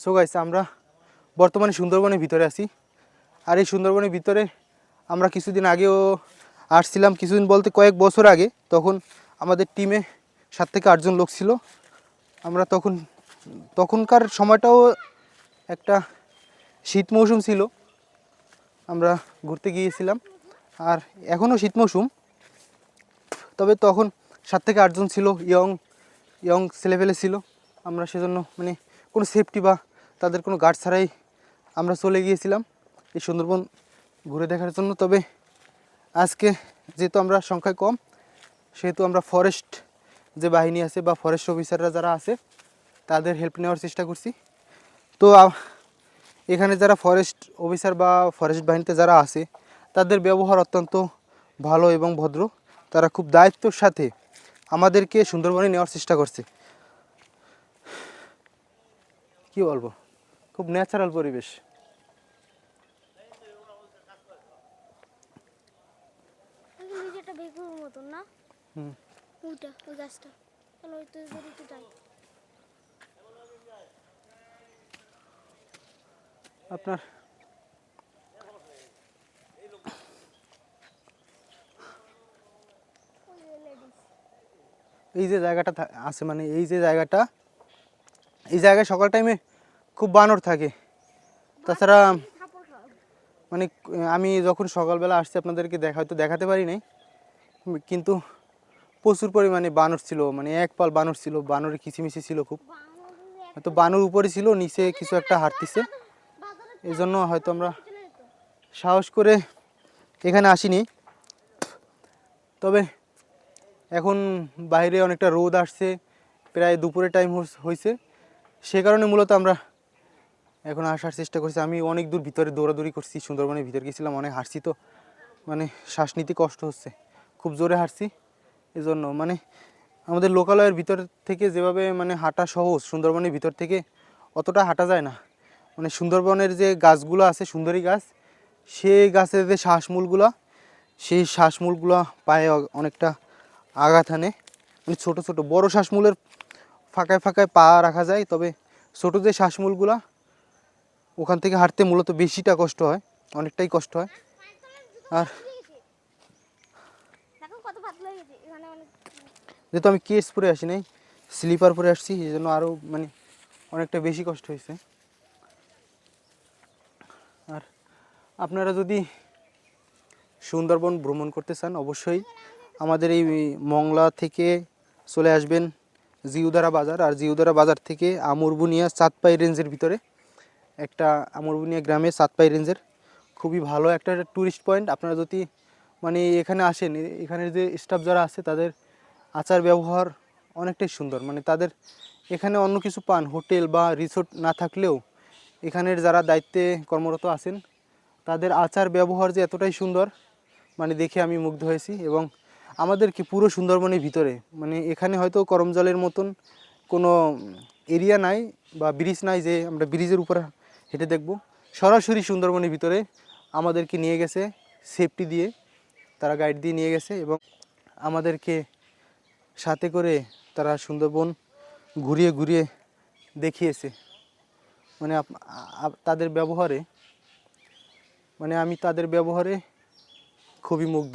So guys, আমরা বর্তমানে সুন্দরবনের ভিতরে আছি। আর এই সুন্দরবনের ভিতরে আমরা কিছুদিন আগেও আসছিলাম, কিছুদিন বলতে কয়েক বছর আগে। তখন আমাদের টিমে 7 থেকে 8 জন লোক ছিল। আমরা তখনকার সময়টাও একটা শীত মৌসুম ছিল, আমরা ঘুরতে গিয়েছিলাম। আর এখনও শীত মৌসুম, তবে তখন 7 থেকে 8 জন ছিল, ইয়ং ছেলেপেলে ছিল। আমরা সেজন্য মানে কোনো সেফটি বা তাদের কোনো গার্ড ছাড়াই আমরা চলে গিয়েছিলাম এই সুন্দরবন ঘুরে দেখার জন্য। তবে আজকে যেহেতু আমরা সংখ্যায় কম, সেহেতু আমরা ফরেস্ট যে বাহিনী আছে বা ফরেস্ট অফিসাররা যারা আছে তাদের হেল্প নেওয়ার চেষ্টা করছি। তো এখানে যারা ফরেস্ট অফিসার বা ফরেস্ট বাহিনীতে যারা আছে তাদের ব্যবহার অত্যন্ত ভালো এবং ভদ্র। তারা খুব দায়িত্বর সাথে আমাদেরকে সুন্দরবনে নেওয়ার চেষ্টা করছে। কি বলবো, খুব ন্যাচারাল পরিবেশ। আপনার এই যে জায়গাটা আছে, মানে এই যে জায়গাটা, এই জায়গায় সকাল টাইমে খুব বানর থাকে। তাছাড়া মানে আমি যখন সকালবেলা আসছি আপনাদেরকে হয়তো দেখাতে পারি নাই, কিন্তু প্রচুর পরিমাণে বানর ছিল, মানে এক পাল বানর ছিল, বানরের কিচিমিচি ছিল খুব। হয়তো বানর উপরে ছিল, নিচে কিছু একটা হাঁটতেছে, এই জন্য হয়তো আমরা সাহস করে এখানে আসিনি। তবে এখন বাইরে অনেকটা রোদ আসছে, প্রায় দুপুরের টাইম হয়েছে, সে কারণে মূলত আমরা এখন আসার চেষ্টা করছি। আমি অনেক দূর ভিতরে দৌড়াদৌড়ি করছি, সুন্দরবনের ভিতরে গেছিলাম, অনেক হাঁটছি, তো মানে শ্বাস নিতে কষ্ট হচ্ছে, খুব জোরে হাঁটছি। এই জন্য মানে আমাদের লোকালয়ের ভিতর থেকে যেভাবে মানে হাঁটা সহজ, সুন্দরবনের ভিতর থেকে অতটা হাঁটা যায় না। মানে সুন্দরবনের যে গাছগুলো আছে, সুন্দরী গাছ, সেই গাছের যে শ্বাসমূলগুলো, সেই শ্বাসমূলগুলো পায়ে অনেকটা আঘাত হানে। মানে ছোটো ছোটো, বড় শ্বাসমূলের ফাঁকায় ফাঁকায় পা রাখা যায়, তবে ছোটো যে শ্বাসমূলগুলো, ওখান থেকে হাঁটতে মূলত বেশিটা কষ্ট হয়, অনেকটাই কষ্ট হয়। আর যেহেতু আমি কেস পরে আসি নাই, স্লিপার পরে আসছি, এই জন্য আরও মানে অনেকটা বেশি কষ্ট হয়েছে। আর আপনারা যদি সুন্দরবন ভ্রমণ করতে চান, অবশ্যই আমাদের এই মংলা থেকে চলে আসবেন জিউদারা বাজার। আর জিউদারা বাজার থেকে আমরবুনিয়া চাঁদপাই রেঞ্জের ভিতরে একটা, আমরবুনিয়া গ্রামে চাঁদপাই রেঞ্জের খুবই ভালো একটা ট্যুরিস্ট পয়েন্ট। আপনারা যদি মানে এখানে আসেন, এখানের যে স্টাফ যারা আছে তাদের আচার ব্যবহার অনেকটাই সুন্দর। মানে তাদের এখানে অন্য কিছু পান, হোটেল বা রিসোর্ট না থাকলেও এখানের যারা দায়িত্বে কর্মরত আছেন তাদের আচার ব্যবহার যে এতটাই সুন্দর, মানে দেখে আমি মুগ্ধ হয়েছি। এবং আমাদের কি পুরো সুন্দরবনের ভিতরে, মানে এখানে হয়তো করমজলের মতন কোনো এরিয়া নাই বা ব্রিজ নাই যে আমরা ব্রিজের উপরে হেঁটে দেখব। সরাসরি সুন্দরবনের ভিতরে আমাদেরকে নিয়ে গেছে সেফটি দিয়ে, তারা গাইড দিয়ে নিয়ে গেছে এবং আমাদেরকে সাথে করে তারা সুন্দরবন ঘুরিয়ে ঘুরিয়ে দেখিয়েছে। মানে তাদের ব্যবহারে, মানে আমি তাদের ব্যবহারে খুবই মুগ্ধ।